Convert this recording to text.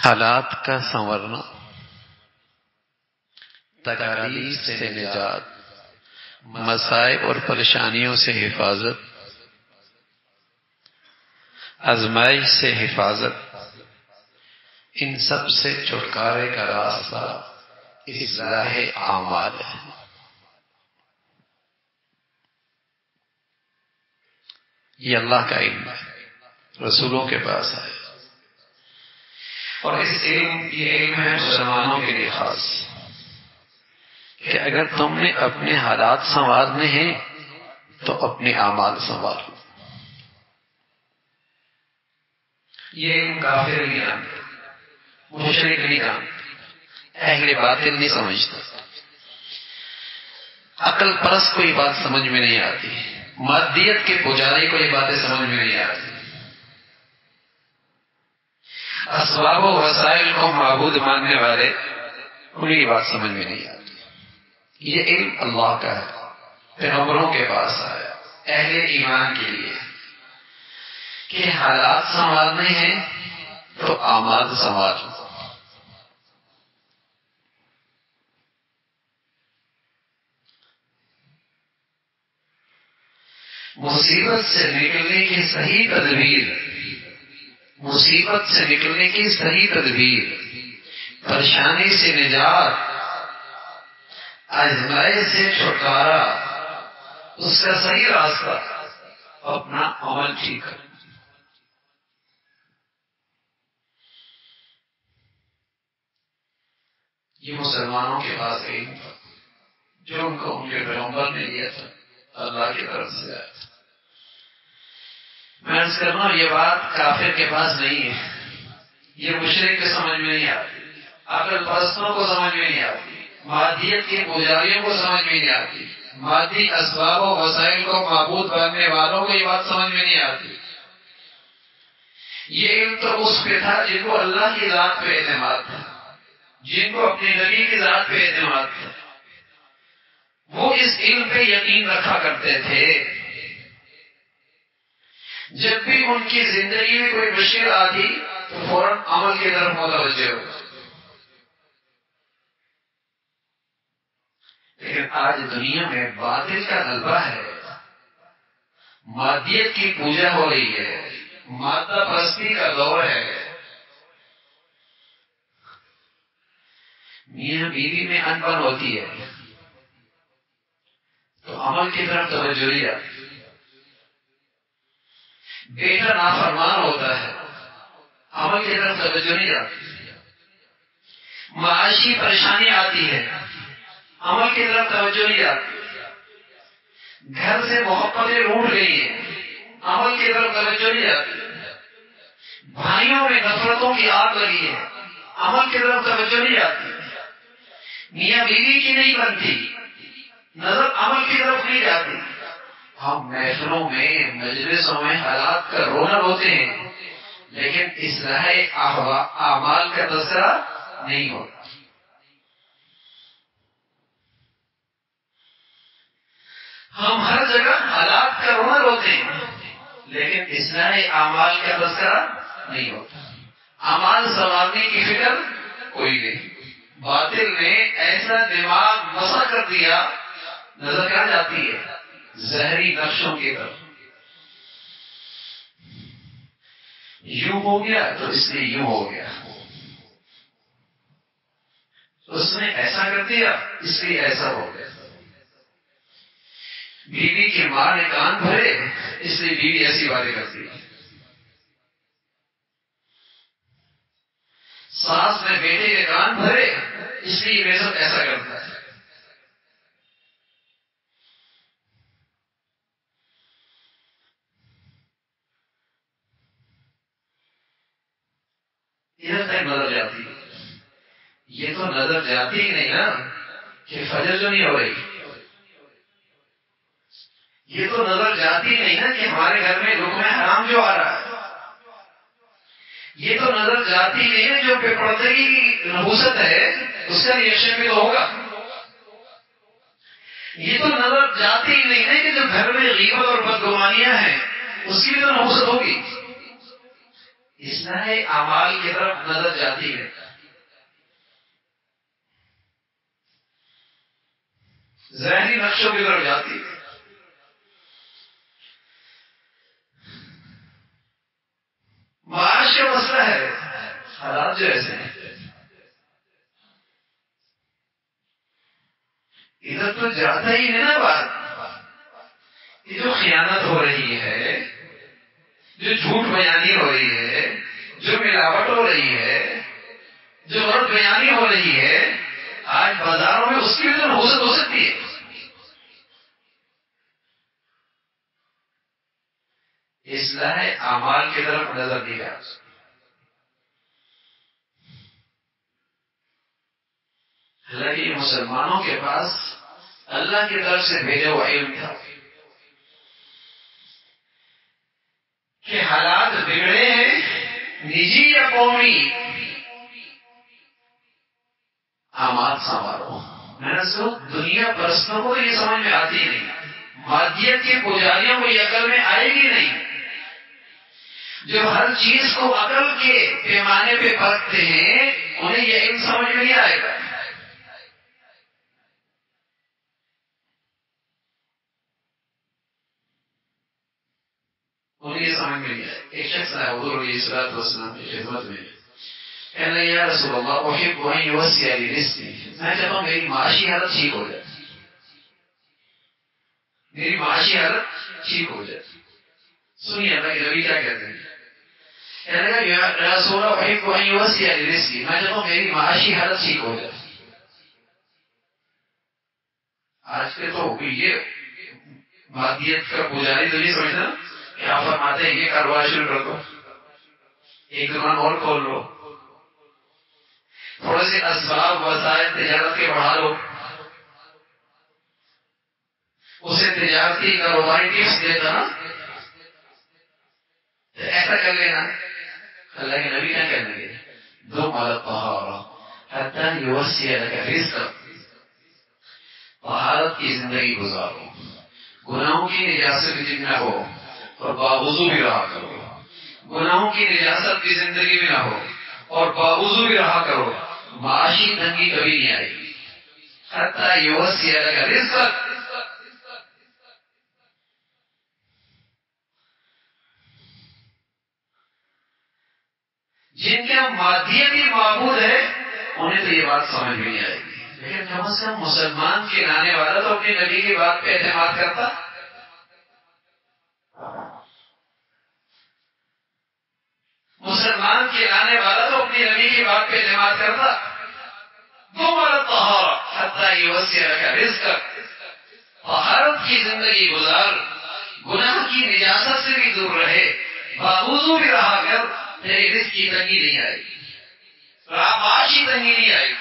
حالات کا سنورنا، تکالیف سے نجات، مصائب اور پریشانیوں سے حفاظت، آزمائش سے حفاظت، ان سب سے چھٹکارے کا راستہ اصلاح اعمال ہے۔ یہ اللہ کا علم ہے، رسولوں کے پاس ہے، اور یہ علم ہے مسلمانوں کے لیے خاص، کہ اگر تم نے اپنے حالات سنوارنے ہیں تو اپنے اعمال سنوارو۔ یہ علم کافر نہیں جانتے، مشرک نہیں جانتے، اہل باطل نہیں سمجھتا، عقل پرست کو یہ بات سمجھ میں نہیں آتی، مادیت کے پجاری کو یہ باتیں سمجھ میں نہیں آتی، اسباب و وسائل کو معبود ماننے والے انہیں یہ بات سمجھ میں نہیں آتی۔ یہ علم اللہ کا ہے، پیغمبروں کے پاس آیا اہل ایمان کے لیے، کہ حالات سنوارنے ہیں تو اعمال سنوارو۔ مصیبت سے نکلنے کی صحیح تدبیر، مصیبت سے نکلنے کی صحیح تدبیر، پریشانی سے نجات، آزمائش سے چھٹکارا، اس کا صحیح راستہ اپنا عمل ٹھیک کرنا۔ یہ مسلمانوں کے پاس علم تھا جو ان کو ان کے پیغمبر نے دیا تھا، اللہ کی طرف سے آیا تھا۔ میں عرض کرنا یہ بات کافر کے پاس نہیں ہے، یہ مشرک کے سمجھ میں نہیں آتی، عقل پرستوں کو سمجھ میں نہیں آتی، مادیت کے پجاریوں کو سمجھ میں نہیں آتی، مادی اسباب و وسائل کو معبود ماننے والوں کو یہ بات سمجھ میں نہیں آتی۔ یہ علم تو اس پہ تھا جن کو اللہ کی ذات پہ اعتماد تھا، جن کو اپنے نبی کی ذات پہ اعتماد تھا، وہ اس علم پہ یقین رکھا کرتے تھے۔ جب بھی ان کی زندگی میں کوئی مشکل آتی تو فوراً عمل کی طرف متوجہ ہو۔ لیکن آج دنیا میں باطل کا غلبہ ہے، مادیت کی پوجا ہو رہی ہے، مادہ پرستی کا دور ہے، میاں بیوی میں انبن ہوتی ہے تو عمل کی طرف توجہ نہیں آتی، بیٹا نافرمان ہوتا ہے، عمل کی طرف توجہ نہیں آتی، معاشی پریشانی آتی ہے، عمل کی طرف توجہ نہیں آتی، گھر سے محبتیں روٹ گئی ہیں، عمل کی طرف توجہ نہیں آتی، بھائیوں میں نفرتوں کی آگ لگی ہے، عمل کی طرف توجہ نہیں آتی، میاں بیوی کی نہیں بنتی، نظر عمل کی طرف نہیں جاتی۔ ہم محفلوں میں مجلسوں میں حالات کا رونق ہوتے ہیں، لیکن اصلاح اعمال کا تذکرہ نہیں ہوتا۔ ہم ہر جگہ حالات کا رونق ہوتے ہیں، لیکن اصلاح اعمال کا تذکرہ نہیں ہوتا۔ اعمال سنوارنے کی فکر کوئی نہیں۔ باطل نے ایسا دماغ مسا کر دیا، نظر کہاں جاتی ہے؟ زہری نقشوں کی طرف۔ یوں ہو گیا تو اس لیے یوں ہو گیا، اس نے ایسا کر دیا اس لیے ایسا ہو گیا، بیوی کی ماں نے کان بھرے اس لیے بیوی ایسی باتیں کرتی ہے، ساس نے بیٹے کے کان بھرے اس لیے میرے ساتھ ایسا کرتا ہے۔ ادھر تک نظر جاتی ہے، یہ تو نظر جاتی ہی نہیں نا کہ فجر جو نہیں ہو رہی، یہ تو نظر جاتی ہی نہیں نا کہ ہمارے گھر میں حکم حرام جو آ رہا ہے، یہ تو نظر جاتی ہی نہیں ہے جو بے پردگی کی نحوست ہے اس کا ریئیکشن بھی تو ہوگا، یہ تو نظر جاتی ہی نہیں ہے کہ جو گھر میں غیبت اور بدگمانیاں ہیں اس کی بھی تو نحوست ہوگی، اصلاح اعمال کی طرف نظر جاتی ہے. ذہنی نقشوں کی طرف جاتی ہے. معاش کا مسئلہ ہے، حالات جو ایسے ہیں ادھر تو جاتا ہی ہے نا بات. یہ جو خیانت ہو رہی ہے، جو جھوٹ بیانی ہو رہی ہے، جو ملاوٹ ہو رہی ہے، جو غلط بیانی ہو رہی ہے، آج بازاروں میں اس کی بھی تو نحوست ہو سکتی ہے. اصلاح اعمال کی طرف نظر دی جائے. حالانکہ مسلمانوں کے پاس اللہ کی طرف سے بھیجا ہوا علم تھا کہ حالات بگڑے ہیں، نجی یا قومی، اعمال سنوارو. میں نے دنیا پرستوں کو یہ سمجھ میں آتی نہیں، مادیت کے پجاریوں کو یہ عقل میں آئے گی نہیں. جو ہر چیز کو عقل کے پیمانے پہ پرکھتے ہیں انہیں یہ علم سمجھ میں نہیں آئے گا. انہیں یہ سمجھ میں نہیں آئے. ایک شخص ہے حضور علیہ الصلوۃ والسلام کی خدمت میں، کہنے لگا یا رسول اللہ احب ان یوسع لی رزقی، میں چاہتا ہوں میری معاشی حالت ٹھیک ہو جائے، میری معاشی حالت ٹھیک ہو جائے. سنیے اللہ کے نبی کیا کہتے ہیں. کہنے لگا یا رسول اللہ احب ان یوسع لی رزقی، میں چاہتا ہوں میری معاشی حالت ٹھیک ہو جائے. آج کے تو یہ مادیت کا پجاری تو نہیں سمجھتا کہ آپ فرماتے ہیں یہ کاروبار شروع کر دو، ایک دکان اور کھول لو، تھوڑے سے اسباب وسائل تجارت کے بڑھا لو، اسے تجارتی کاروباری ٹپس دیتا نا، ایسا کر لینا. اللہ کے نبی کیا کہنے لگے دم علی الطہارہ حتی یوسع لک رزقک، طہارت کی زندگی گزارو، گناہوں کی نجاست بھی نہ ہو اور باوضو بھی رہا کرو. گناہوں کی نجاست کی زندگی بھی نہ ہو اور باوضو بھی رہا کرو. معاشی تنگی کبھی نہیں آئے گی. حتی یوسع لک رزقک. جن کے مادیتی معبود ہے انہیں تو یہ بات سمجھ میں نہیں آئے گی، لیکن کم از کم مسلمان کے لانے والا تو اپنے نبی کی بات پہ اعتماد کرتا. مسلمان کے لانے والا تو اپنی نبی کی بات پہ اعتماد کرتا. دم علی الطہارہ حتی یوسع لک رزقک، طہارت کی زندگی گزار، گناہ کی نجاست سے بھی دور رہے، باوضو بھی رہا کر، تیرے رزق کی تنگی نہیں آئے گی، معاشی تنگی نہیں آئے گی.